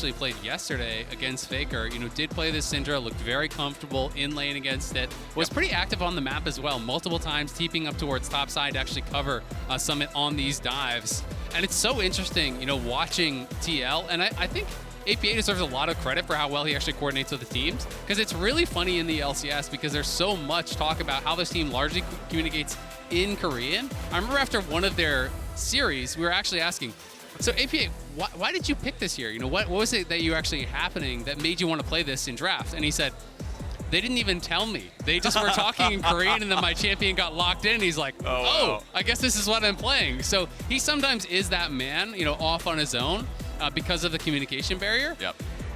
actually played yesterday against Faker, did play this Syndra, looked very comfortable in lane against it, was pretty active on the map as well, multiple times teeping up towards top side to actually cover Summit on these dives. And it's so interesting, watching TL, and I think APA deserves a lot of credit for how well he actually coordinates with the teams, because it's really funny in the LCS because there's so much talk about how this team largely communicates in Korean. I remember after one of their series, we were actually asking, so APA, why did you pick this year? What was it that you actually happening that made you want to play this in draft? And he said, they didn't even tell me. They just were talking in Korean, and then my champion got locked in, and he's like, oh, I guess this is what I'm playing. So he sometimes is that man, off on his own because of the communication barrier. Yep.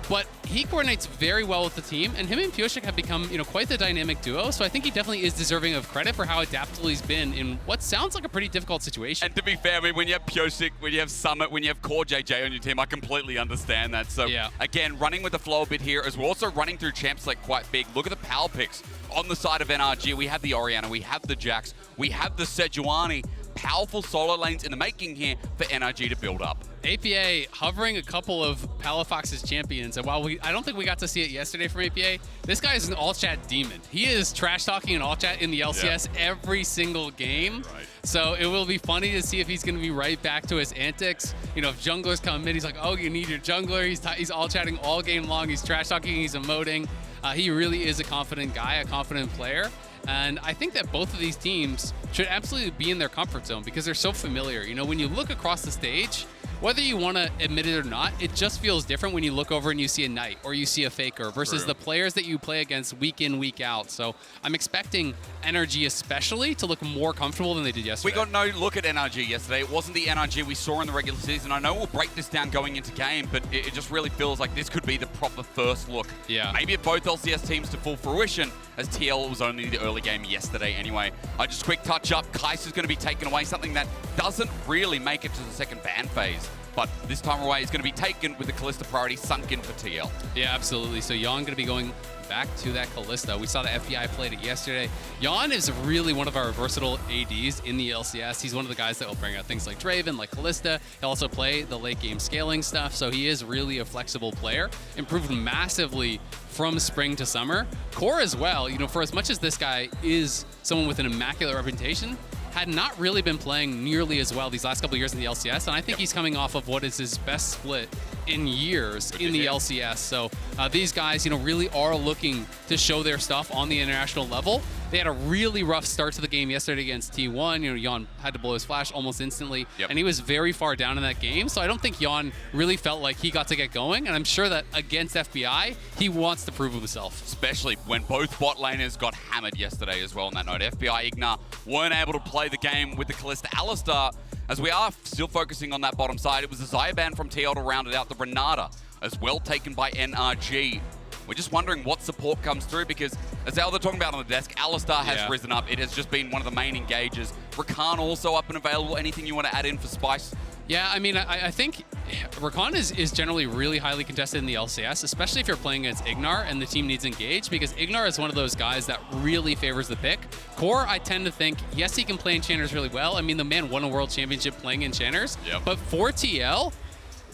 But he coordinates very well with the team, and him and Pyosik have become, quite the dynamic duo. So I think he definitely is deserving of credit for how adaptable he's been in what sounds like a pretty difficult situation. And to be fair, I mean, when you have Pyosik, when you have Summit, when you have CoreJJ on your team, I completely understand that. So again, running with the flow a bit here, as we're also running through champs like quite big. Look at the power picks on the side of NRG. We have the Orianna, we have the Jax, we have the Sejuani. Powerful solo lanes in the making here for NRG to build up. APA hovering a couple of Palafox's champions, and while I don't think we got to see it yesterday from APA, this guy is an all-chat demon. He is trash-talking in all-chat in the LCS every single game. Right. So it will be funny to see if he's going to be right back to his antics. If junglers come in, he's like, oh, you need your jungler. He's all-chatting all game long. He's trash-talking, he's emoting. He really is a confident guy, a confident player. And I think that both of these teams should absolutely be in their comfort zone because they're so familiar. When you look across the stage, whether you want to admit it or not, it just feels different when you look over and you see a Knight or you see a Faker versus the players that you play against week in, week out. So I'm expecting NRG especially to look more comfortable than they did yesterday. We got no look at NRG yesterday. It wasn't the NRG we saw in the regular season. I know we'll break this down going into game, but it just really feels like this could be the proper first look. Yeah. Maybe at both LCS teams to full fruition, as TL was only the early game yesterday anyway. Just quick touch up, Kaisa's going to be taken away, something that doesn't really make it to the second ban phase. But this time away is going to be taken with the Kalista priority sunk in for TL. Yeah, absolutely. So Yeon going to be going back to that Kalista. We saw the FBI played it yesterday. Yeon is really one of our versatile ADs in the LCS. He's one of the guys that will bring out things like Draven, like Kalista. He'll also play the late game scaling stuff. So he is really a flexible player. Improved massively from spring to summer. Core as well, for as much as this guy is someone with an immaculate reputation, had not really been playing nearly as well these last couple of years in the LCS, and I think he's coming off of what is his best split in years in the LCS. So these guys, really are looking to show their stuff on the international level. They had a really rough start to the game yesterday against T1. Yeon had to blow his flash almost instantly, and he was very far down in that game. So I don't think Yeon really felt like he got to get going, and I'm sure that against FBI, he wants to prove himself. Especially when both bot laners got hammered yesterday as well on that note. FBI, Ignar weren't able to play the game with the Kalista Alistar. As we are still focusing on that bottom side, it was a Zyban from TL to round it out. The Renata as well taken by NRG. We're just wondering what support comes through because, as they're talking about on the desk, Alistar has risen up. It has just been one of the main engagers. Rakan also up and available. Anything you want to add in for Spice? Yeah, I mean, I think Rakan is generally really highly contested in the LCS, especially if you're playing against Ignar and the team needs engage, because Ignar is one of those guys that really favors the pick. Core, I tend to think, yes, he can play Enchanters really well. I mean, the man won a world championship playing Enchanters, but for TL,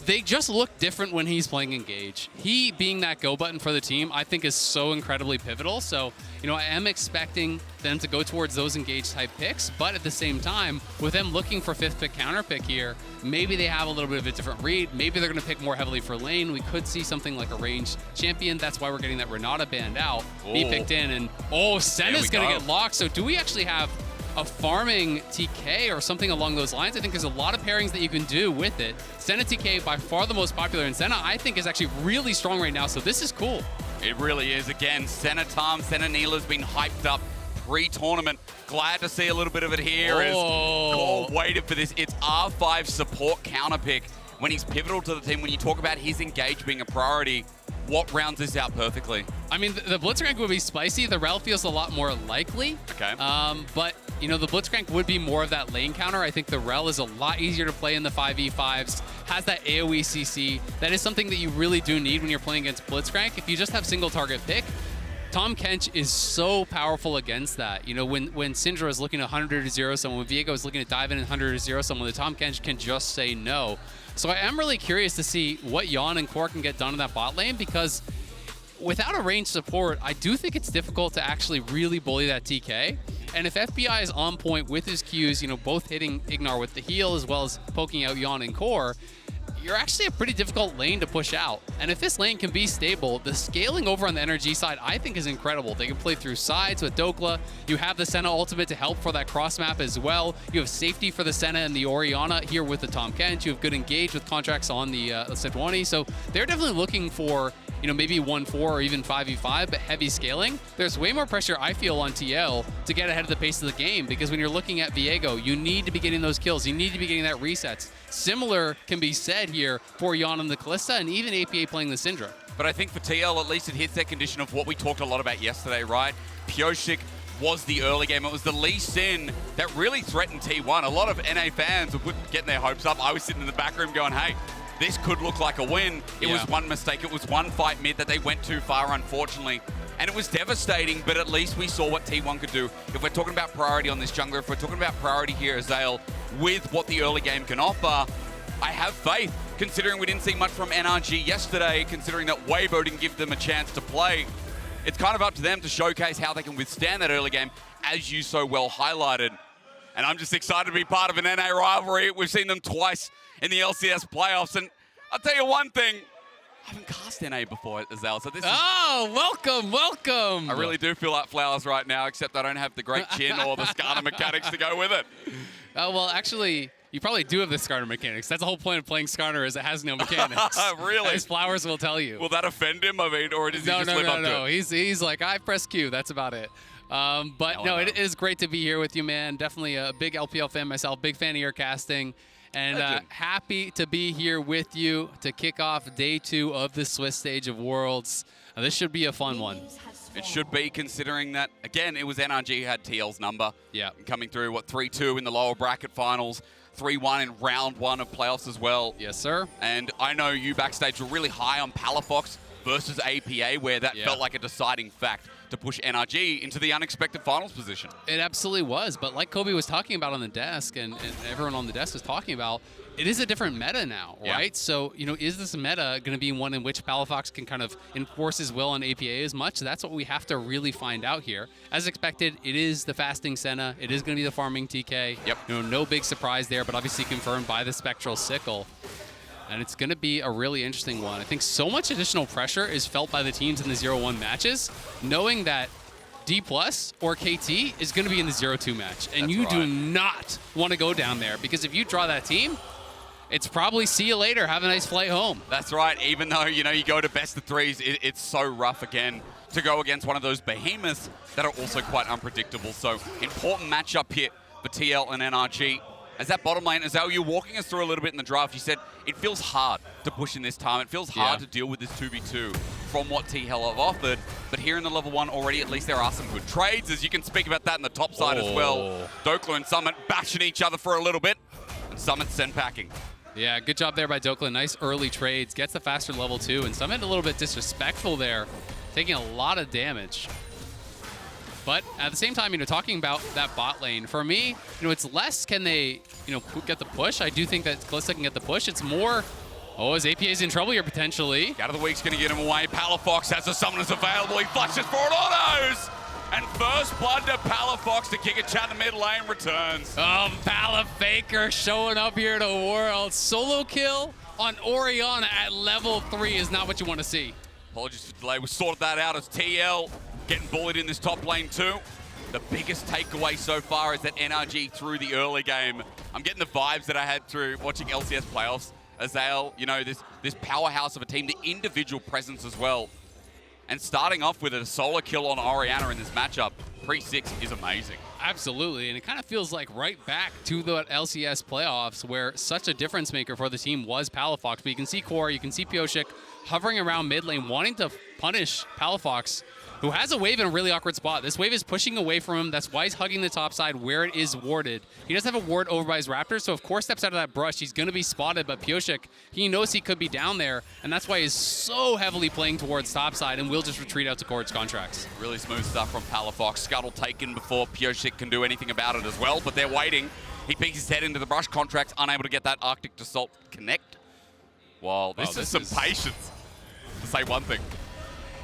they just look different when he's playing Engage. He being that go button for the team, I think is so incredibly pivotal. So, I am expecting them to go towards those Engage type picks, but at the same time, with them looking for fifth pick counter pick here, maybe they have a little bit of a different read. Maybe they're going to pick more heavily for lane. We could see something like a ranged champion. That's why we're getting that Renata banned out. Be picked in, and Senna's going to get locked. So do we actually have a farming TK or something along those lines? I think there's a lot of pairings that you can do with it. Senna TK, by far the most popular, and Senna, I think, is actually really strong right now, so this is cool. It really is. Again, Senna Tahm, Senna Neela's been hyped up pre-tournament. Glad to see a little bit of it here. As Core waited for this. It's R5 support counter pick when he's pivotal to the team. When you talk about his engage being a priority, what rounds this out perfectly? I mean, the Blitzcrank would be spicy. The Rell feels a lot more likely. Okay. But, the Blitzcrank would be more of that lane counter. I think the Rell is a lot easier to play in the 5v5s, has that AoE CC. That is something that you really do need when you're playing against Blitzcrank. If you just have single target pick, Tahm Kench is so powerful against that. You know, when Syndra is looking to 100-0 someone, when Viego is looking to dive in and 100-0 someone, the Tahm Kench can just say no. So I am really curious to see what Yeon and Core can get done in that bot lane, because without a ranged support, I do think it's difficult to actually really bully that TK. And if FBI is on point with his Qs, you know, both hitting Ignar with the heal as well as poking out Yeon and Core, you're actually a pretty difficult lane to push out. And if this lane can be stable, the scaling over on the NRG side, I think, is incredible. They can play through sides with Dhokla. You have the Senna ultimate to help for that cross map as well. You have safety for the Senna and the Orianna here with the Tahm Kench. You have good engage with Contractz on the Sejuani. So they're definitely looking for, you know, maybe 1-4 or even 5v5, but heavy scaling. There's way more pressure, I feel, on TL to get ahead of the pace of the game, because when you're looking at Viego, you need to be getting those kills. You need to be getting that resets. Similar can be said here for Yeon and the Kalista, and even APA playing the Syndra. But I think for TL, at least it hits that condition of what we talked a lot about yesterday, right? Pyosik was the early game. It was the Lee Sin that really threatened T1. A lot of NA fans were getting their hopes up. I was sitting in the back room going, hey, this could look like a win. It was one mistake. It was one fight mid that they went too far, unfortunately. And it was devastating, but at least we saw what T1 could do. If we're talking about priority on this jungler, if we're talking about priority here, Azael, with what the early game can offer, I have faith, considering we didn't see much from NRG yesterday, considering that Viego didn't give them a chance to play. It's kind of up to them to showcase how they can withstand that early game, as you so well highlighted. And I'm just excited to be part of an NA rivalry. We've seen them twice in the LCS playoffs, and I'll tell you one thing, I haven't cast NA before, Azael, so this is... Oh, welcome, welcome! I really do feel like flowers right now, except I don't have the great chin or the Skarner mechanics to go with it. Oh, well, actually, you probably do have the Skarner mechanics. That's the whole point of playing Skarner, is it has no mechanics. Really? As flowers will tell you. Will that offend him? I mean, or does he just live up to it? No. He's like, I press Q, that's about it. But no, it is great to be here with you, man. Definitely a big LPL fan myself, big fan of your casting. And happy to be here with you to kick off day 2 of the Swiss stage of Worlds. This should be a fun one. It should be, considering that, again, it was NRG who had TL's number. Yeah. Coming through, what, 3-2 in the lower bracket finals, 3-1 in round 1 of playoffs as well. Yes, sir. And I know you backstage were really high on Palafox versus APA, where that felt like a deciding fact to push NRG into the unexpected finals position. It absolutely was, but like Kobe was talking about on the desk, and everyone on the desk was talking about, it is a different meta now, right? Yeah. So, you know, is this meta going to be one in which Palafox can kind of enforce his will on APA as much? That's what we have to really find out here. As expected, it is the fasting Senna. It is going to be the farming TK. Yep. You know, no big surprise there, but obviously confirmed by the Spectral Sickle. And it's going to be a really interesting one. I think so much additional pressure is felt by the teams in the 0-1 matches, knowing that D+ or KT is going to be in the 0-2 match. And you do not want to go down there, because if you draw that team, it's probably see you later, have a nice flight home. That's right. Even though, you know, you go to best of 3s, it's so rough again to go against one of those behemoths that are also quite unpredictable. So important matchup here for TL and NRG. As that bottom lane, Azael, you're walking us through a little bit in the draft. You said it feels hard to push in this time. It feels hard to deal with this 2v2 from what TL have offered. But here in the level 1 already, at least there are some good trades, as you can speak about that in the top side as well. Dhokla and Summit bashing each other for a little bit, and Summit send packing. Yeah, good job there by Dhokla. Nice early trades. Gets the faster level 2, and Summit a little bit disrespectful there, taking a lot of damage. But at the same time, you know, talking about that bot lane, for me, you know, it's less can they, you know, get the push. I do think that Kalista can get the push. It's more, is APA's in trouble here potentially. Out of the week's going to get him away. Palafox has the summoners available. He flashes for an autos. And first blood to Palafox to kick a chat in the mid lane returns. Palafaker showing up here to World. Solo kill on Orianna at level 3 is not what you want to see. Apologies for the delay. We sorted that out as TL getting bullied in this top lane too. The biggest takeaway so far is that NRG through the early game. I'm getting the vibes that I had through watching LCS playoffs. Azael, you know, this powerhouse of a team, the individual presence as well. And starting off with a solo kill on Orianna in this matchup, Pre-6 is amazing. Absolutely, and it kind of feels like right back to the LCS playoffs where such a difference maker for the team was Palafox. But you can see Core, you can see Pyosik hovering around mid lane, wanting to punish Palafox, who has a wave in a really awkward spot. This wave is pushing away from him. That's why he's hugging the top side where it is warded. He does have a ward over by his Raptor, so if Core steps out of that brush, he's going to be spotted. But Pyosik, he knows he could be down there, and that's why he's so heavily playing towards top side and will just retreat out to Core's Contractz. Really smooth stuff from Palafox. Scuttle taken before Pyosik can do anything about it as well, but they're waiting. He peeks his head into the brush. Contractz unable to get that Arctic Assault connect. Well, this is some patience, to say one thing.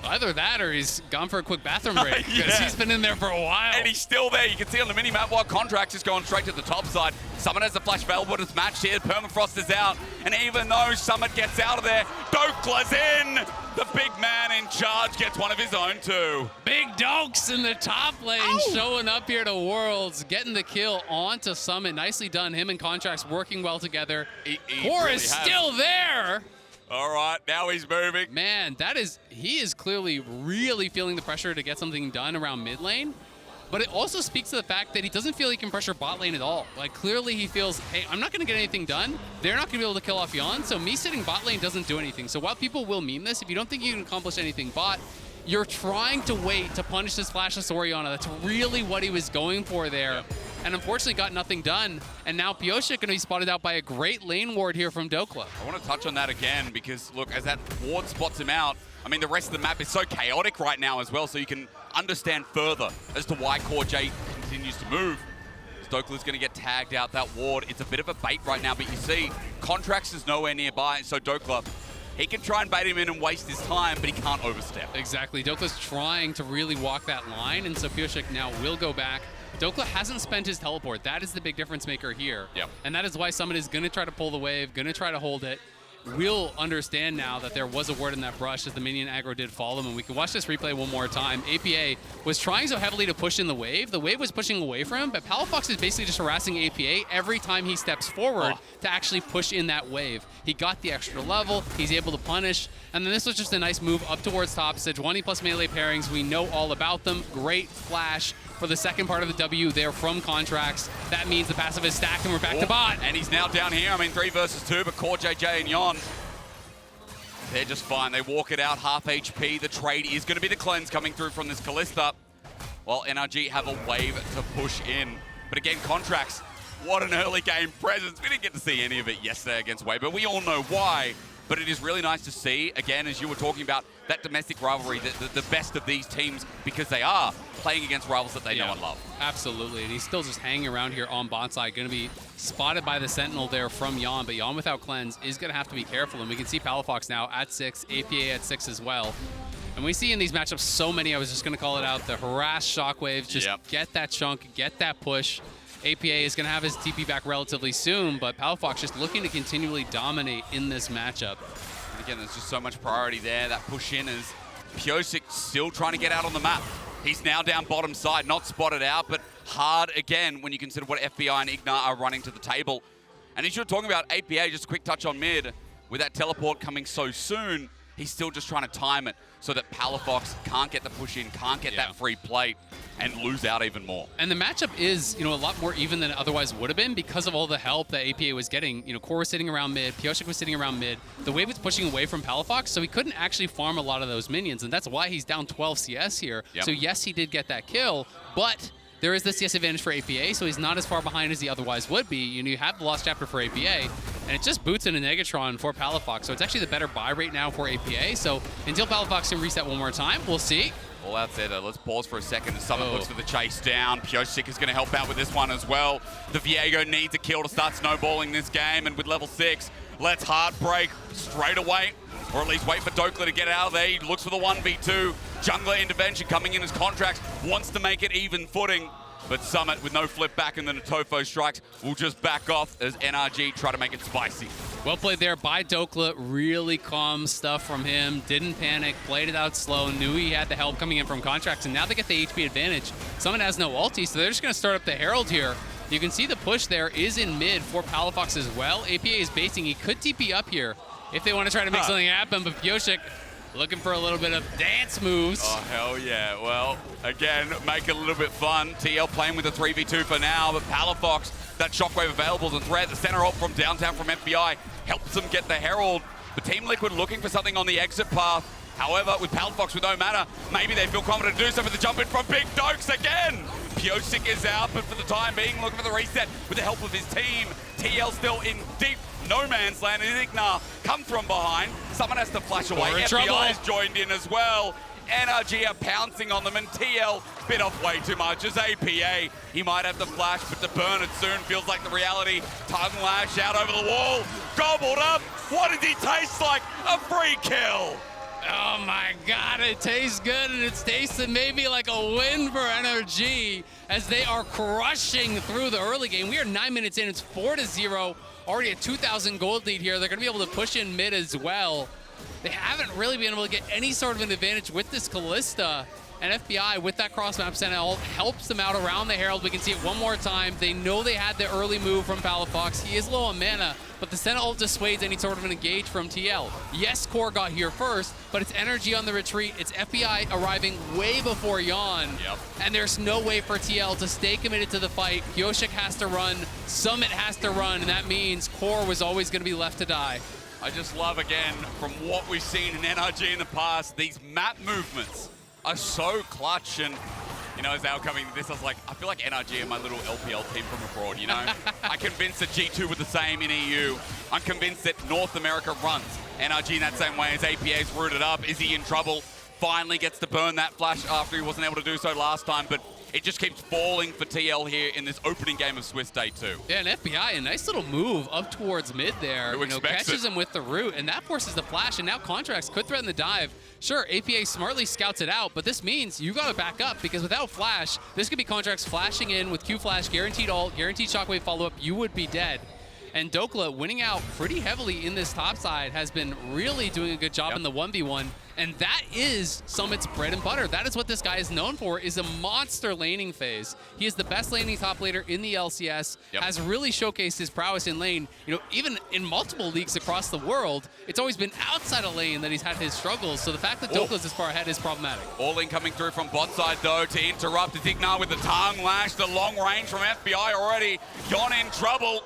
Either that or he's gone for a quick bathroom break because he's been in there for a while. And he's still there. You can see on the mini-map while Contractz is going straight to the top side. Summit has the Flash Veil, but it's matched here. Permafrost is out. And even though Summit gets out of there, Dhokla's in. The big man in charge gets one of his own too. Big Dokes in the top lane showing up here to Worlds, getting the kill onto Summit. Nicely done. Him and Contractz working well together. Core really is still there. All right, now he's moving. Man, he is clearly really feeling the pressure to get something done around mid lane. But it also speaks to the fact that he doesn't feel he can pressure bot lane at all. Like, clearly he feels, hey, I'm not going to get anything done. They're not going to be able to kill off Yeon, so me sitting bot lane doesn't do anything. So while people will meme this, if you don't think you can accomplish anything bot, you're trying to wait to punish this flashless Orianna. That's really what he was going for there. Yep. And unfortunately got nothing done. And now Pyosik going to be spotted out by a great lane ward here from Dhokla. I want to touch on that again because, look, as that ward spots him out, I mean, the rest of the map is so chaotic right now as well, so you can understand further as to why CoreJJ continues to move. Dhokla's going to get tagged out that ward. It's a bit of a bait right now, but you see, Contractz is nowhere nearby, so Dhokla, he can try and bait him in and waste his time, but he can't overstep. Exactly. Dhokla's trying to really walk that line, and so Pyosik now will go back. Dhokla hasn't spent his teleport. That is the big difference maker here. Yep. And that is why Summit is going to try to pull the wave, going to try to hold it. We'll understand now that there was a ward in that brush as the minion aggro did fall them, and we can watch this replay one more time. APA was trying so heavily to push in the wave. The wave was pushing away from him, but Palafox is basically just harassing APA every time he steps forward to actually push in that wave. He got the extra level, he's able to punish, and then this was just a nice move up towards top. Sejuani plus melee pairings, we know all about them. Great flash for the second part of the W there from Contractz. That means the passive is stacked and we're back to bot. And he's now down here. I mean, 3 versus 2, but CoreJJ and Yeon, they're just fine. They walk it out, half HP. The trade is going to be the cleanse coming through from this Kalista, while NRG have a wave to push in. But again, Contractz, what an early game presence. We didn't get to see any of it yesterday against Wave, but we all know why. But it is really nice to see, again, as you were talking about, that domestic rivalry, the best of these teams, because they are playing against rivals that they know and love. Absolutely, and he's still just hanging around here on bot side, going to be spotted by the Sentinel there from Yeon, but Yeon without cleanse is going to have to be careful, and we can see Palafox now at 6, APA at 6 as well. And we see in these matchups so many, I was just going to call it out, the harass shockwaves, just get that chunk, get that push. APA is going to have his TP back relatively soon, but Palafox just looking to continually dominate in this matchup. And again, there's just so much priority there. That push in is Pyosik still trying to get out on the map. He's now down bottom side, not spotted out, but hard again when you consider what FBI and Ignar are running to the table. And as you're talking about APA, just a quick touch on mid, with that teleport coming so soon, he's still just trying to time it so that Palafox can't get the push in, can't get that free plate, and lose out even more. And the matchup is, a lot more even than it otherwise would have been because of all the help that APA was getting. Core was sitting around mid, Pyosik was sitting around mid. The wave was pushing away from Palafox, so he couldn't actually farm a lot of those minions, and that's why he's down 12 CS here. So yes, he did get that kill, but there is the CS advantage for APA, so he's not as far behind as he otherwise would be. You have the Lost Chapter for APA, and it just boots in a Negatron for Palafox, so it's actually the better buy right now for APA. So until Palafox can reset one more time, we'll see. All out there, though. Let's pause for a second as Summit looks for the chase down. Pyosik is going to help out with this one as well. The Viego needs a kill to start snowballing this game, and with level 6, let's heartbreak straight away, or at least wait for Dhokla to get out of there. He looks for the 1v2. Jungler intervention coming in as Contractz, wants to make it even footing, but Summit with no flip back and then a Tofo strikes will just back off as NRG try to make it spicy. Well played there by Dhokla. Really calm stuff from him. Didn't panic, played it out slow, knew he had the help coming in from Contractz, and now they get the HP advantage. Summit has no ulti, so they're just going to start up the Herald here. You can see the push there is in mid for Palafox as well. APA is basing. He could TP up here if they want to try to make something happen, but Pyosik looking for a little bit of dance moves. Oh, hell yeah. Well, again, make it a little bit fun. TL playing with a 3v2 for now, but Palafox, that shockwave available as a threat. The center ult from downtown from FBI helps them get the Herald. The Team Liquid looking for something on the exit path. However, with Palafox with no mana, maybe they feel confident to do so for the jump in from Big Dokes again. Pyosik is out, but for the time being, looking for the reset with the help of his team. TL still in deep no man's land, and Ignar come from behind. Someone has to flash away. FBI's joined in as well. NRG are pouncing on them, and TL bit off way too much. As APA, he might have the flash, but to burn it soon feels like the reality. Tongue lash out over the wall, gobbled up. What did he taste like? A free kill. Oh my God, it tastes good, and it's tasting maybe like a win for NRG as they are crushing through the early game. We are 9 minutes in, it's 4-0, already a 2,000 gold lead here. They're gonna be able to push in mid as well. They haven't really been able to get any sort of an advantage with this Kalista, and FBI with that cross-map Senna ult helps them out around the Herald. We can see it one more time. They know they had the early move from Palafox. He is low on mana, but the Senna ult dissuades any sort of an engage from TL. Yes, Core got here first, but it's NRG on the retreat. It's FBI arriving way before Yeon, and there's no way for TL to stay committed to the fight. Pyosik has to run, Summit has to run, and that means Core was always going to be left to die. I just love, again, from what we've seen in NRG in the past, these map movements are so clutch. And, you know, as they were coming to this, I was like, I feel like NRG are my little LPL team from abroad, you know? I'm convinced that G2 were the same in EU. I'm convinced that North America runs NRG in that same way as APA's rooted up. Is he in trouble? Finally gets to burn that flash after he wasn't able to do so last time, but it just keeps falling for TL here in this opening game of Swiss Day 2. Yeah, and FBI, a nice little move up towards mid there. Who catches him with the root, and that forces the flash, and now Contractz could threaten the dive. Sure, APA smartly scouts it out, but this means you gotta back up, because without flash, this could be Contractz flashing in with Q flash, guaranteed ult, guaranteed shockwave follow-up, you would be dead. And Dhokla winning out pretty heavily in this top side has been really doing a good job in the 1v1. And that is Summit's bread and butter. That is what this guy is known for, is a monster laning phase. He is the best laning top laner in the LCS, has really showcased his prowess in lane. You know, even in multiple leagues across the world, it's always been outside of lane that he's had his struggles. So the fact that Dhokla's this far ahead is problematic. All in coming through from bot side, though, to interrupt. It's Ignar with the tongue lash, the long range from FBI already. Yeon in trouble.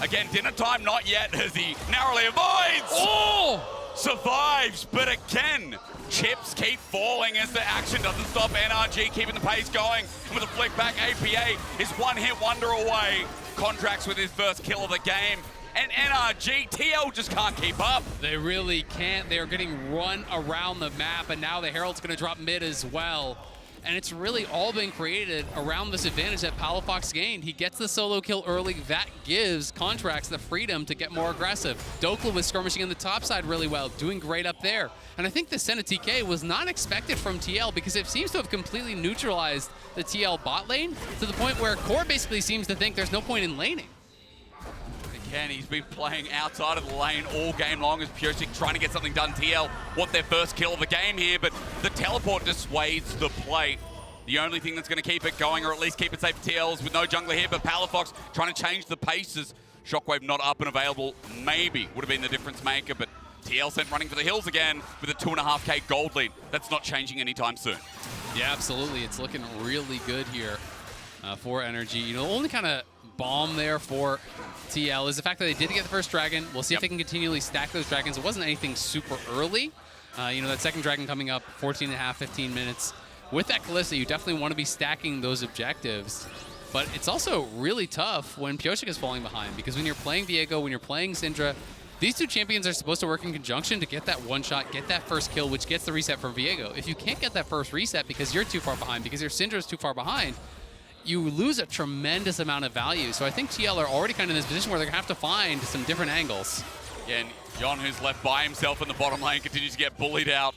Again, dinner time, not yet, as he narrowly avoids. Oh! Survives, but again, chips keep falling as the action doesn't stop. NRG keeping the pace going. And with a flick back, APA is one-hit wonder away. Contractz with his first kill of the game. And NRG, TL just can't keep up. They really can't. They are getting run around the map, and now the Herald's going to drop mid as well. And it's really all been created around this advantage that Palafox gained. He gets the solo kill early. That gives Contractz the freedom to get more aggressive. Dhokla was skirmishing on the top side really well, doing great up there. And I think the Senna TK was not expected from TL because it seems to have completely neutralized the TL bot lane to the point where Core basically seems to think there's no point in laning. Again, he's been playing outside of the lane all game long as Pyosik trying to get something done. TL want their first kill of the game here, but the teleport dissuades the play. The only thing that's going to keep it going, or at least keep it safe for TL, is with no jungler here, but Palafox trying to change the paces. Shockwave not up and available, maybe would have been the difference maker, but TL sent running for the hills again with a 2.5k gold lead. That's not changing anytime soon. Yeah, absolutely. It's looking really good here for NRG. You know, the only kind of bomb there for TL is the fact that they did get the first dragon. We'll see if they can continually stack those dragons. It wasn't anything super early. You know, that second dragon coming up, 14.5, 15 minutes. With that Kalista, you definitely want to be stacking those objectives. But it's also really tough when Pyosik is falling behind, because when you're playing Viego, when you're playing Syndra, these two champions are supposed to work in conjunction to get that one shot, get that first kill, which gets the reset for Viego. If you can't get that first reset because you're too far behind, because your Syndra is too far behind, you lose a tremendous amount of value. So I think TL are already kind of in this position where they're going to have to find some different angles. Yeah, and Yeon, who's left by himself in the bottom lane, continues to get bullied out.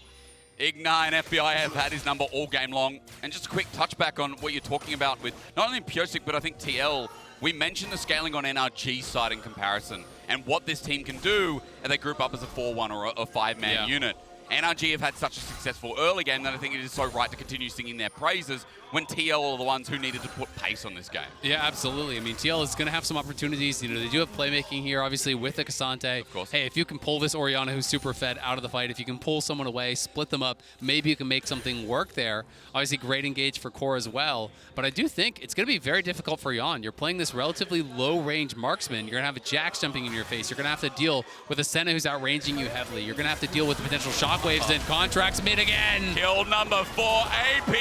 Ignar and FBI have had his number all game long. And just a quick touchback on what you're talking about with not only Pyosik, but I think TL. We mentioned the scaling on NRG's side in comparison and what this team can do as they group up as a 4-1 or a 5-man unit. NRG have had such a successful early game that I think it is so right to continue singing their praises when TL are the ones who needed to put pace on this game. Yeah, absolutely. I mean, TL is going to have some opportunities. You know, they do have playmaking here, obviously, with the Ksante. Of course. Hey, if you can pull this Orianna who's super fed out of the fight, if you can pull someone away, split them up, maybe you can make something work there. Obviously, great engage for Core as well. But I do think it's going to be very difficult for Yeon. You're playing this relatively low-range marksman. You're going to have a Jax jumping in your face. You're going to have to deal with a Senna who's outranging you heavily. You're going to have to deal with the potential shockwaves and Contractz mid again. Kill number 4, APA.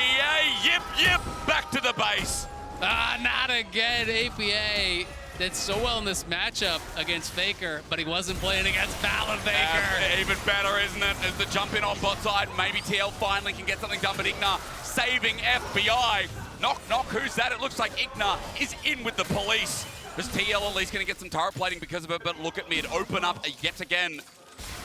Yip, yip. Back to the base. Not again. APA did so well in this matchup against Faker, but he wasn't playing against Palafox. Even better, isn't it? As the jump in on bot side, maybe TL finally can get something done, but Ignar saving FBI. Knock, knock, who's that? It looks like Ignar is in with the police. Is TL at least going to get some turret plating because of it, but look at mid, open up yet again.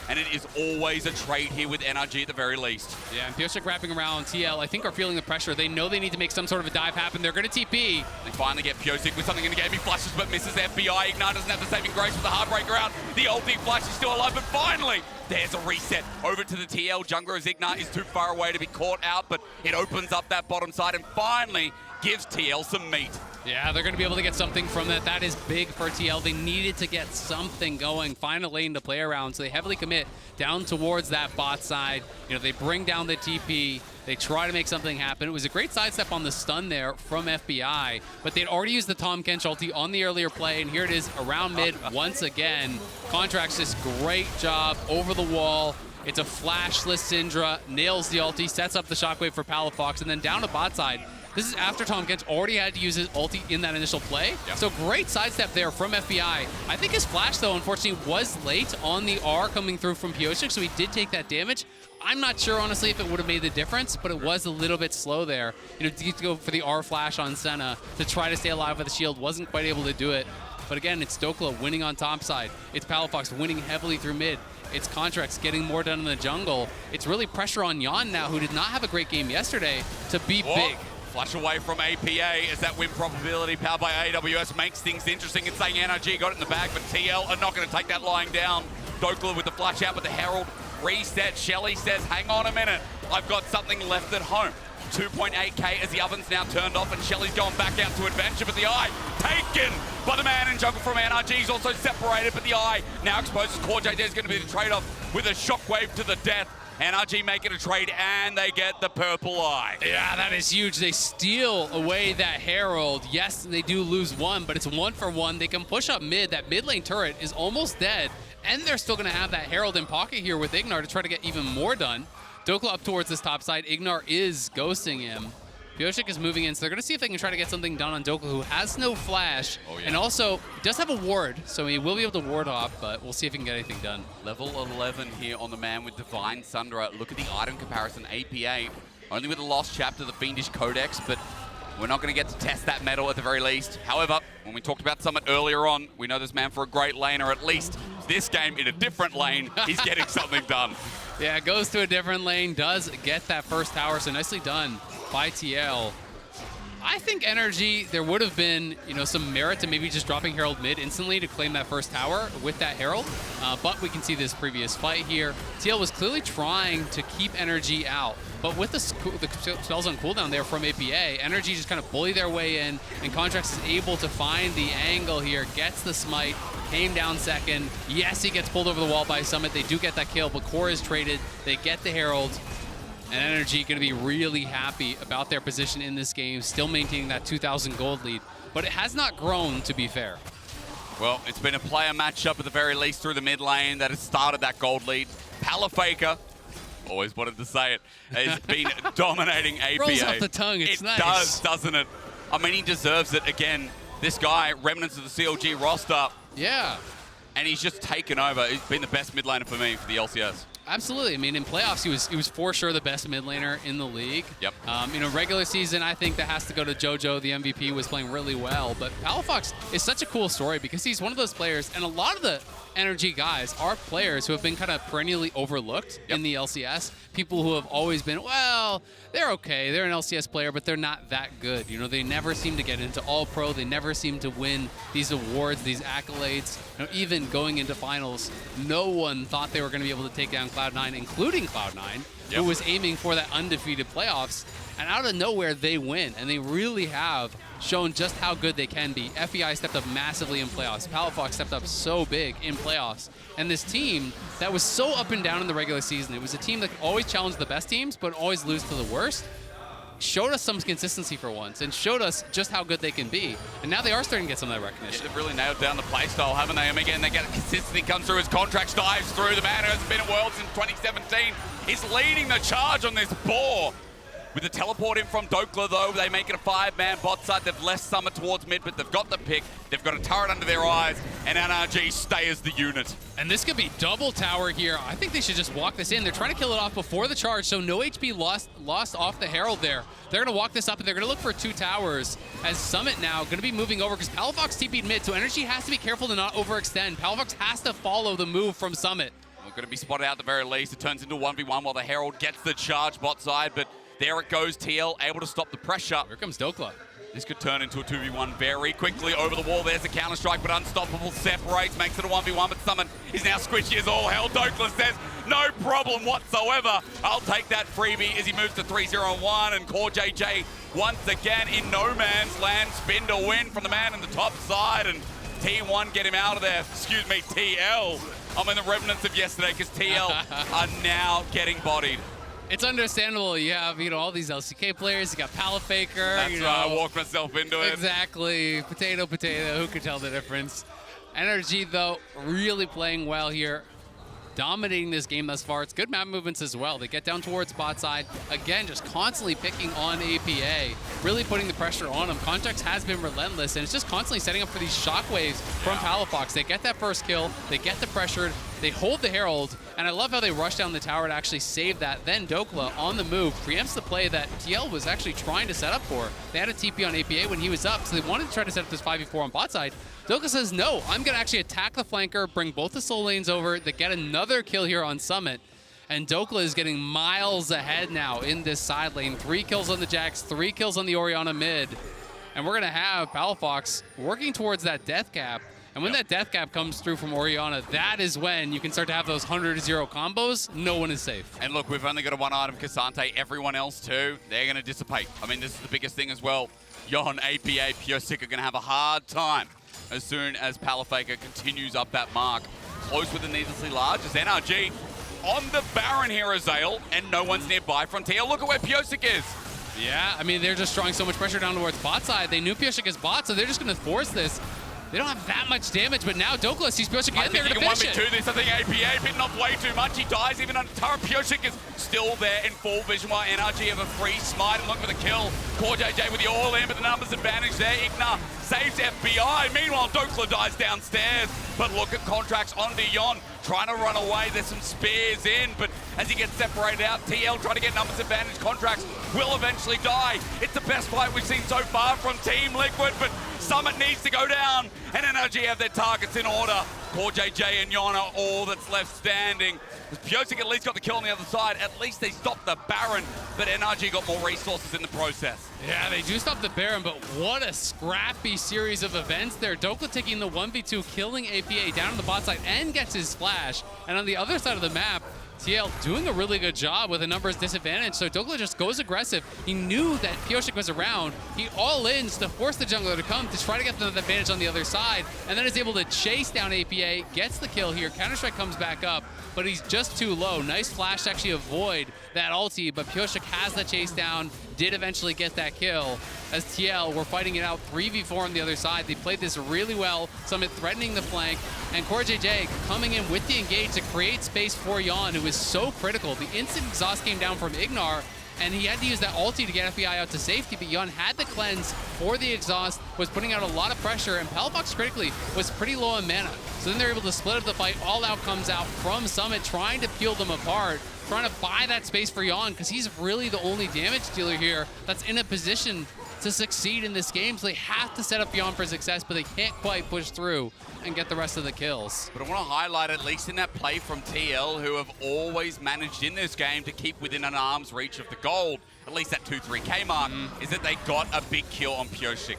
And it is always a trade here with NRG at the very least. Yeah, and Pyosik wrapping around. TL, I think, are feeling the pressure. They know they need to make some sort of a dive happen. They're going to TP. They finally get Pyosik with something in the game. He flashes but misses FBI. Ignar doesn't have the saving grace with the Heartbreaker out. The ulti flash is still alive, but finally, there's a reset over to the TL jungler as Ignar is too far away to be caught out, but it opens up that bottom side and finally gives TL some meat. Yeah, they're going to be able to get something from that. That is big for TL. They needed to get something going, find a lane to play around, so they heavily commit down towards that bot side. You know, they bring down the TP. They try to make something happen. It was a great sidestep on the stun there from FBI, but they'd already used the Tahm Kench ulti on the earlier play, and here it is around mid once again. Contractz this great job over the wall. It's a flashless Syndra, nails the ulti, sets up the shockwave for Palafox, and then down to bot side. This is after Tahm Kench already had to use his ulti in that initial play. Yep. So great sidestep there from FBI. I think his flash, though, unfortunately, was late on the R coming through from Pyosik, so he did take that damage. I'm not sure, honestly, if it would have made the difference, but it was a little bit slow there. You know, to go for the R flash on Senna to try to stay alive with the shield, wasn't quite able to do it. But again, it's Dhokla winning on top side. It's Palafox winning heavily through mid. It's Contractz getting more done in the jungle. It's really pressure on Yeon now, who did not have a great game yesterday, to be big. Flush away from APA as that win probability powered by AWS makes things interesting. It's saying NRG got it in the bag, but TL are not going to take that lying down. Dhokla with the flash out, but the Herald reset. Shelly says, hang on a minute, I've got something left at home. 2.8k as the oven's now turned off and Shelly's going back out to adventure, but the eye taken by the man in jungle from NRG. He's also separated, but the eye now exposes CoreJJ is going to be the trade-off with a shockwave to the death. NRG making a trade, and they get the purple eye. Yeah, that is huge. They steal away that Herald. Yes, they do lose one, but it's 1 for 1. They can push up mid. That mid lane turret is almost dead, and they're still going to have that Herald in pocket here with Ignar to try to get even more done. Dhokla up towards this top side. Ignar is ghosting him. Pyosik is moving in, so they're going to see if they can try to get something done on Dhokla, who has no flash, and also does have a ward, so he will be able to ward off, but we'll see if he can get anything done. Level 11 here on the man with Divine Syndra. Look at the item comparison. APA, only with the lost chapter, the Fiendish Codex, but we're not going to get to test that metal at the very least. However, when we talked about Summit earlier on, we know this man for a great laner, at least this game in a different lane, he's getting something done. Yeah, goes to a different lane, does get that first tower, so nicely done by TL. I think NRG, there would have been, you know, some merit to maybe just dropping Herald mid instantly to claim that first tower with that Herald, but we can see this previous fight here. TL was clearly trying to keep NRG out, but with the spells on cooldown there from APA, NRG just kind of bully their way in, and Contractz is able to find the angle here, gets the smite, came down second. Yes, he gets pulled over the wall by Summit. They do get that kill, but Core is traded. They get the Herald. And NRG going to be really happy about their position in this game, still maintaining that 2,000 gold lead. But it has not grown, to be fair. Well, it's been a player matchup at the very least through the mid lane that has started that gold lead. Palafox, always wanted to say it, has been dominating APA. Rolls off the tongue, it's nice. It does, doesn't it? I mean, he deserves it. Again, this guy, remnants of the CLG roster. Yeah. And he's just taken over. He's been the best mid laner for me for the LCS. Absolutely. I mean, in playoffs, he was for sure the best mid laner in the league. Yep. You know, regular season, I think that has to go to JoJo. The MVP was playing really well. But Palafox is such a cool story because he's one of those players, and a lot of the NRG guys are players who have been kind of perennially overlooked in the LCS. People who have always been, well, they're okay. They're an LCS player, but they're not that good. You know, they never seem to get into All-Pro. They never seem to win these awards, these accolades. You know, even going into finals, no one thought they were going to be able to take down Cloud9, including Cloud9, who was aiming for that undefeated playoffs. And out of nowhere, they win. And they really have shown just how good they can be. FEI stepped up massively in playoffs. Palafox stepped up so big in playoffs. And this team that was so up and down in the regular season, it was a team that always challenged the best teams, but always lose to the worst, showed us some consistency for once and showed us just how good they can be. And now they are starting to get some of that recognition. Yeah, they've really nailed down the playstyle, haven't they? And again, they get consistency comes through as Contractz dives through. The man who hasn't been at Worlds since 2017 is leading the charge on this boar. With the teleport in from Dhokla, though, they make it a 5-man bot side. They've left Summit towards mid, but they've got the pick. They've got a turret under their eyes, and NRG stay as the unit. And this could be double tower here. I think they should just walk this in. They're trying to kill it off before the charge, so no HP lost off the Herald there. They're going to walk this up, and they're going to look for 2 towers, as Summit now going to be moving over, because Palafox TP'd mid, so NRG has to be careful to not overextend. Palafox has to follow the move from Summit. We're going to be spotted out at the very least. It turns into a 1v1 while the Herald gets the charge bot side, but there it goes, TL able to stop the pressure. Here comes Dhokla. This could turn into a 2v1 very quickly over the wall. There's a counter-strike, but Unstoppable separates, makes it a 1v1, but Summon is now squishy as all hell. Dhokla says, no problem whatsoever. I'll take that freebie as he moves to 3-0-1, and CoreJJ once again in no man's land. Spin to win from the man in the top side, and T1 get him out of there. Excuse me, TL. I'm in the remnants of yesterday because TL are now getting bodied. It's understandable. You have, all these LCK players. You got Palafaker. That's right. I walked myself into it. Exactly. Potato, potato. Who could tell the difference? NRG, though, really playing well here. Dominating this game thus far. It's good map movements as well. They get down towards bot side. Again, just constantly picking on APA. Really putting the pressure on them. Contractz has been relentless, and it's just constantly setting up for these shockwaves from Palafox. They get that first kill. They get the pressure. They hold the Herald, and I love how they rush down the tower to actually save that. Then Dhokla on the move preempts the play that TL was actually trying to set up for. They had a TP on APA when he was up, so they wanted to try to set up this 5v4 on bot side. Dhokla says, no, I'm going to actually attack the flanker, bring both the soul lanes over. They get another kill here on Summit. And Dhokla is getting miles ahead now in this side lane. 3 kills on the Jax, 3 kills on the Orianna mid. And we're going to have Palafox working towards that death cap. And when that death cap comes through from Orianna, that is when you can start to have those 100-0 combos. No one is safe. And look, we've only got a 1 item, Ksante. Everyone else too, they're going to dissipate. I mean, this is the biggest thing as well. Yeon, APA, Pyosik are going to have a hard time as soon as Palafaker continues up that mark. Close with the needlessly large as NRG on the Baron here, Azael, and no one's nearby from TL. Look at where Pyosik is. Yeah, I mean, they're just drawing so much pressure down towards bot side. They knew Pyosik is bot, so they're just going to force this. They don't have that much damage, but now Dhokla sees Pyosik again. They're going to finish it. I think you can 1v2 this. I think APA bitten off way too much. He dies even on turret. Pyosik is still there in full vision while NRG have a free smite and look for the kill. CoreJJ with the all-in, but the numbers advantage there. Ignar saves FBI. Meanwhile, Dhokla dies downstairs. But look at Contractz onto Yeon, trying to run away. There's some spears in, but as he gets separated out, TL trying to get numbers advantage. Contractz will eventually die. It's the best fight we've seen so far from Team Liquid, but Summit needs to go down, and NRG have their targets in order. CoreJJ and Yeon are all that's left standing. Pyosik at least got the kill on the other side. At least they stopped the Baron, but NRG got more resources in the process. Yeah, they do stop the Baron, but what a scrappy series of events there. Dhokla taking the 1v2, killing APA down on the bot side and gets his splash. And on the other side of the map, TL doing a really good job with a numbers disadvantage, so Dhokla just goes aggressive. He knew that Pyosik was around. He all-ins to force the jungler to come to try to get the advantage on the other side, and then is able to chase down APA, gets the kill here. Counter-Strike comes back up, but he's just too low. Nice flash to actually avoid that ulti, but Pyosik has the chase down, did eventually get that kill. As TL, we're fighting it out 3v4 on the other side. They played this really well. Summit threatening the flank, and CoreJJ coming in with the engage to create space for Yeon, who is so critical. The instant exhaust came down from Ignar, and he had to use that ulti to get FBI out to safety, but Yeon had the cleanse for the exhaust, was putting out a lot of pressure, and Palafox critically was pretty low on mana. So then they're able to split up the fight. All Out comes out from Summit, trying to peel them apart, trying to buy that space for Yeon, because he's really the only damage dealer here that's in a position to succeed in this game, so they have to set up Yeon for success, but they can't quite push through and get the rest of the kills. But I want to highlight, at least in that play from TL, who have always managed in this game to keep within an arm's reach of the gold, at least that 2-3K mark, is that they got a big kill on Pyosik.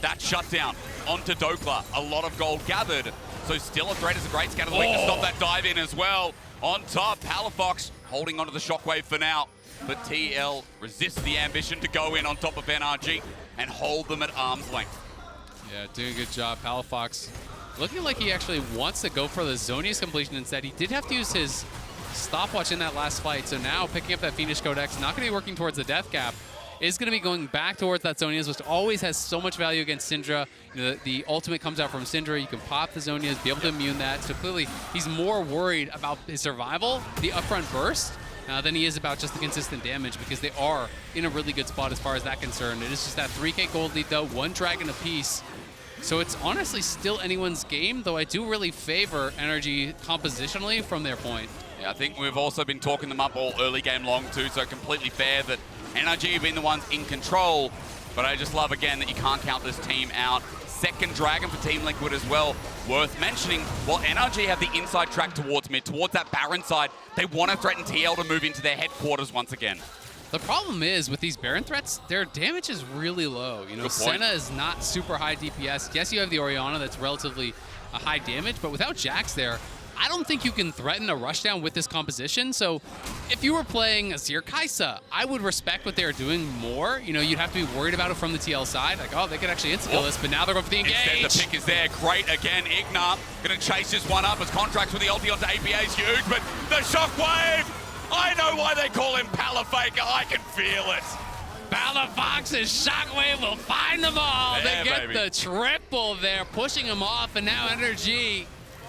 That shutdown onto Dhokla, a lot of gold gathered. So still a threat is a great scatter the weak to stop that dive in as well. On top, Palafox holding onto the shockwave for now. But TL resists the ambition to go in on top of NRG and hold them at arm's length. Yeah, doing a good job. Palafox looking like he actually wants to go for the Zonia's completion instead. He did have to use his stopwatch in that last fight, so now picking up that Fiendish Codex, not going to be working towards the death cap, is going to be going back towards that Zonia's, which always has so much value against Syndra. You know, the ultimate comes out from Syndra. You can pop the Zonia's, be able to immune that. So clearly, he's more worried about his survival, the upfront burst, than he is about just the consistent damage, because they are in a really good spot as far as that concerned. It is just that 3K gold lead, though, 1 dragon apiece. So it's honestly still anyone's game, though I do really favor NRG compositionally from their point. Yeah, I think we've also been talking them up all early game long too, so completely fair that NRG have been the ones in control. But I just love, again, that you can't count this team out. Second Dragon for Team Liquid as well. Worth mentioning, while NRG have the inside track towards mid, towards that Baron side, they want to threaten TL to move into their headquarters once again. The problem is, with these Baron threats, their damage is really low. You know, Senna is not super high DPS. Yes, you have the Orianna that's relatively a high damage, but without Jax there, I don't think you can threaten a rushdown with this composition. So if you were playing Azir Kaisa, I would respect what they're doing more. You know, you'd have to be worried about it from the TL side. Like, oh, they could actually insta-kill this, but now they're going for the engage. Instead, the pick is there. Great again. Ignar going to chase this one up as Contractz with the ulti onto APA is huge, but the shockwave! I know why they call him Palafaker. I can feel it. Palafox's shockwave will find them all. Yeah, they get the triple there, pushing him off, and now NRG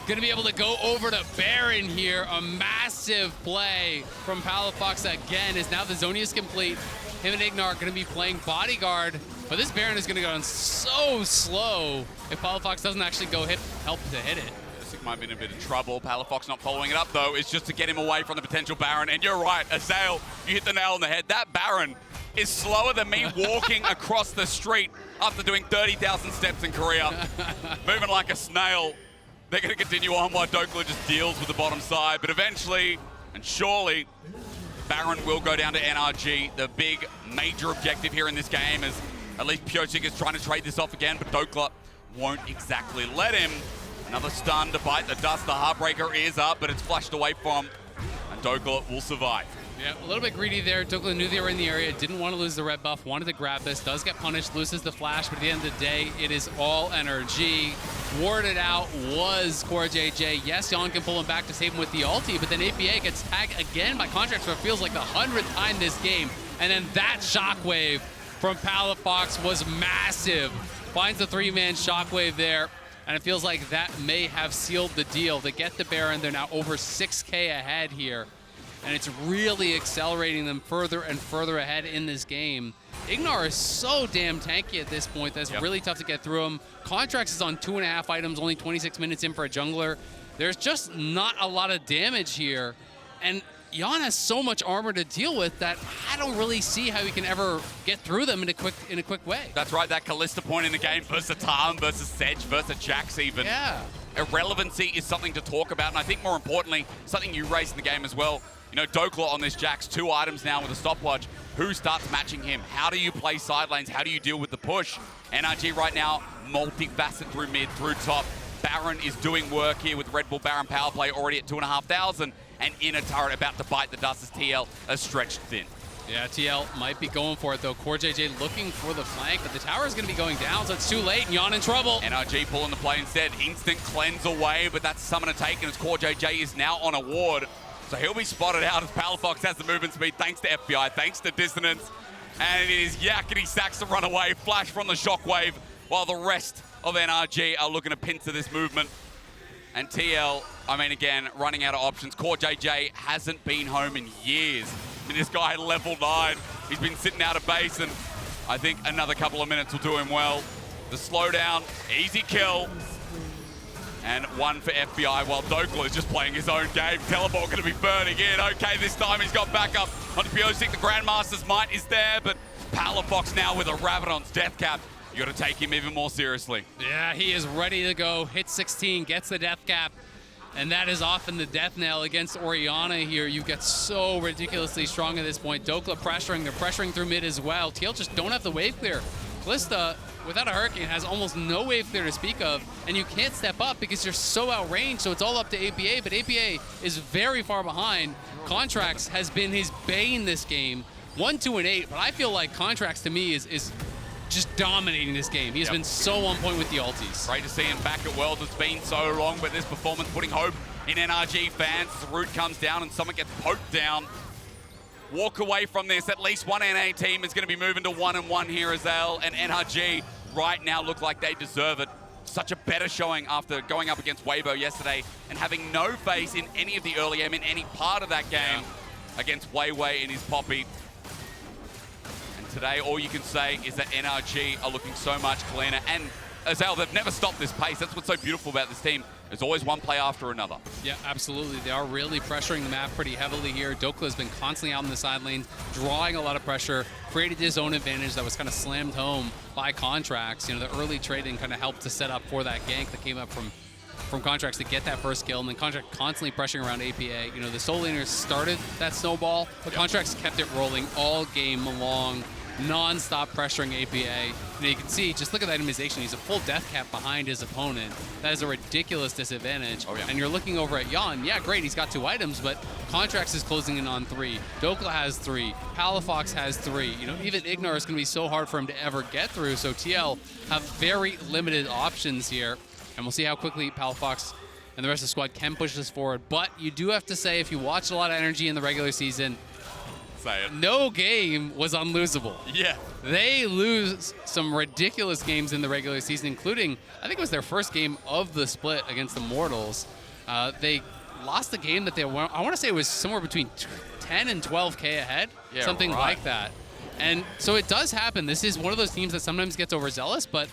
going to be able to go over to Baron here. A massive play from Palafox again, as now the Zoni is complete. Him and Ignar are going to be playing bodyguard, but this Baron is going to go on so slow if Palafox doesn't actually go help to hit it. Might be in a bit of trouble. Palafox not following it up, though. It's just to get him away from the potential Baron. And you're right, Azael, you hit the nail on the head. That Baron is slower than me walking across the street after doing 30,000 steps in Korea. Moving like a snail. They're going to continue on while Dhokla just deals with the bottom side. But eventually, and surely, Baron will go down to NRG. The big, major objective here in this game is at least Pyosik is trying to trade this off again, but Dhokla won't exactly let him. Another stun to bite the dust. The Heartbreaker is up, but it's flashed away from, and Dhokla will survive. Yeah, a little bit greedy there. Dhokla knew they were in the area, didn't want to lose the red buff, wanted to grab this, does get punished, loses the flash, but at the end of the day, it is all NRG. Warded out was CoreJJ. Yes, Yeon can pull him back to save him with the ulti, but then APA gets tagged again by Contractz for it feels like the 100th time this game. And then that shockwave from Palafox was massive. Finds the 3-man shockwave there. And it feels like that may have sealed the deal. They get the Baron. They're now over 6K ahead here. And it's really accelerating them further and further ahead in this game. Ignar is so damn tanky at this point that's really tough to get through him. Contractz is on 2.5 items, only 26 minutes in for a jungler. There's just not a lot of damage here. And Yeon has so much armor to deal with that I don't really see how he can ever get through them in a quick way. That's right, that Kalista point in the game versus Tahm, versus Sej, versus Jax even. Yeah. Irrelevancy is something to talk about, and I think more importantly, something you raised in the game as well. You know, Dhokla on this Jax, 2 items now with a stopwatch. Who starts matching him? How do you play side lanes? How do you deal with the push? NRG right now, multifaceted through mid, through top. Baron is doing work here with Red Bull Baron power play already at 2,500. And in a turret about to bite the dust as TL is stretched thin. Yeah, TL might be going for it though. CoreJJ looking for the flank, but the tower is going to be going down, so it's too late. And Yeon in trouble. NRG pulling the play instead. Instant cleanse away, but that's summoner taken as CoreJJ is now on a ward. So he'll be spotted out as Palafox has the movement speed thanks to FBI, thanks to dissonance. And it is Yakety Sax to run away. Flash from the shockwave while the rest of NRG are looking to pincer this movement. And TL, I mean, again, running out of options. CoreJJ hasn't been home in years. I mean, this guy level 9. He's been sitting out of base, and I think another couple of minutes will do him well. The slowdown, easy kill. And one for FBI while Dhokla is just playing his own game. Teleport going to be burning in. Okay, this time he's got backup onto Pyosik. The Grandmaster's might is there, but Palafox now with a Rabadon's death cap. You got to take him even more seriously. Yeah, he is ready to go. Hit 16, gets the death cap. And that is often the death knell against Orianna here. You get so ridiculously strong at this point. Dhokla pressuring, they're pressuring through mid as well. TL just don't have the wave clear. Kalista, without a Hurricane, has almost no wave clear to speak of, and you can't step up because you're so outranged, so it's all up to APA, but APA is very far behind. Contractz has been his bane this game. 1-2-8, but I feel like Contractz to me is just dominating this game. He has been so on point with the ultis. Great to see him back at Worlds. It's been so long, but this performance putting hope in NRG fans. The root comes down and someone gets poked down. Walk away from this. At least one NA team is going to be moving to 1-1 here. Azael and NRG right now look like they deserve it. Such a better showing after going up against Weibo yesterday and having no face in any of the early game, in any part of that game against Weiwei and his Poppy. Today, all you can say is that NRG are looking so much cleaner. And Azael, they've never stopped this pace. That's what's so beautiful about this team. There's always one play after another. Yeah, absolutely. They are really pressuring the map pretty heavily here. Dhokla has been constantly out in the side lanes, drawing a lot of pressure, created his own advantage that was kind of slammed home by Contractz. You know, the early trading kind of helped to set up for that gank that came up from Contractz to get that first kill, and then Contractz constantly pressuring around APA. You know, the solo laners started that snowball, but Contractz kept it rolling all game long, non-stop pressuring APA. And you can see, just look at the itemization. He's a full death cap behind his opponent. That is a ridiculous disadvantage. And you're looking over at Yeon. Yeah, great, he's got 2 items, but Contractz is closing in on 3. Dhokla has 3. Palafox has 3. You know, even Ignar is going to be so hard for him to ever get through. So TL have very limited options here. And we'll see how quickly Palafox and the rest of the squad can push this forward. But you do have to say, if you watched a lot of NRG in the regular season, no game was unlosable. Yeah. They lose some ridiculous games in the regular season, including, I think it was their first game of the split against the Mortals. They lost a game that they won, I want to say it was somewhere between 10 and 12K ahead, something like that. And so it does happen. This is one of those teams that sometimes gets overzealous, but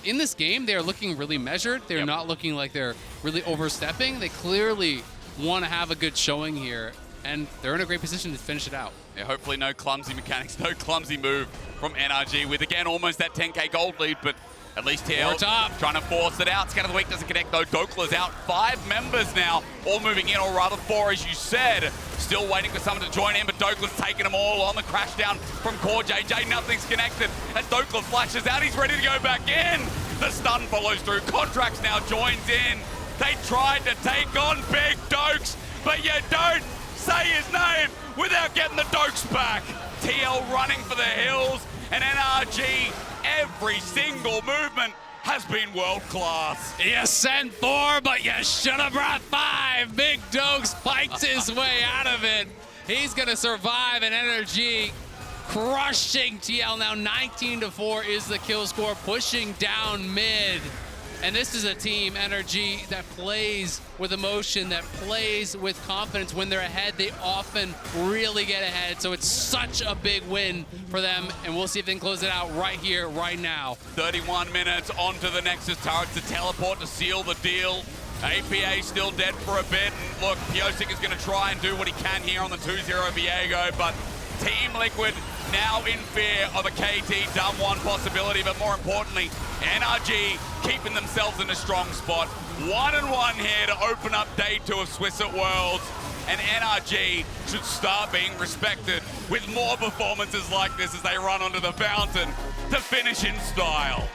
in this game, they are looking really measured. They're not looking like they're really overstepping. They clearly want to have a good showing here, and they're in a great position to finish it out. Yeah, hopefully no clumsy mechanics, no clumsy move from NRG with, again, almost that 10K gold lead, but at least TL trying to force it out. Scan of the Week doesn't connect, though. Dhokla's out. 5 members now, all moving in, or rather 4, as you said. Still waiting for someone to join in, but Dhokla's taking them all on the crash down from CoreJJ. Nothing's connected. As Dhokla flashes out, he's ready to go back in. The stun follows through. Contractz now joins in. They tried to take on Big Dokes, but you don't say his name without getting the Dokes back. TL running for the hills, and NRG, every single movement has been world class. You sent 4, but you should have brought 5. Big Dokes fights his way out of it. He's gonna survive, and NRG crushing TL now. 19-4 is the kill score, pushing down mid. And this is a team, NRG, that plays with emotion, that plays with confidence. When they're ahead, they often really get ahead. So it's such a big win for them, and we'll see if they can close it out right here, right now. 31 minutes onto the Nexus turret to teleport to seal the deal. APA still dead for a bit. And look, Pyosik is going to try and do what he can here on the 2-0 Viego, but Team Liquid now in fear of a KT dumb 1 possibility, but more importantly, NRG keeping themselves in a strong spot. 1-1 here to open up day 2 of Swiss at Worlds, and NRG should start being respected with more performances like this as they run onto the fountain to finish in style.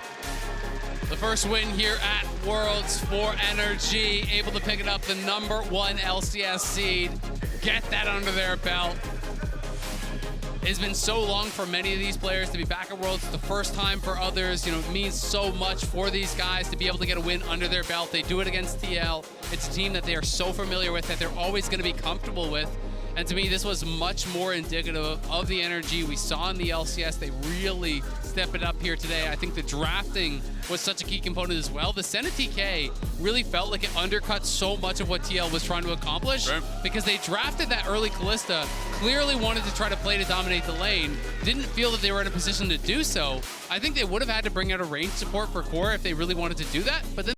The first win here at Worlds for NRG, able to pick it up, the #1 LCS seed, get that under their belt. It's been so long for many of these players to be back at Worlds. It's the first time for others. You know, it means so much for these guys to be able to get a win under their belt. They do it against TL. It's a team that they are so familiar with, that they're always going to be comfortable with. And to me, this was much more indicative of the energy we saw in the LCS. They really step it up here today. I think the drafting was such a key component as well. The Senna TK really felt like it undercut so much of what TL was trying to accomplish, because they drafted that early Kalista, clearly wanted to try to play to dominate the lane, didn't feel that they were in a position to do so. I think they would have had to bring out a range support for Core if they really wanted to do that, but then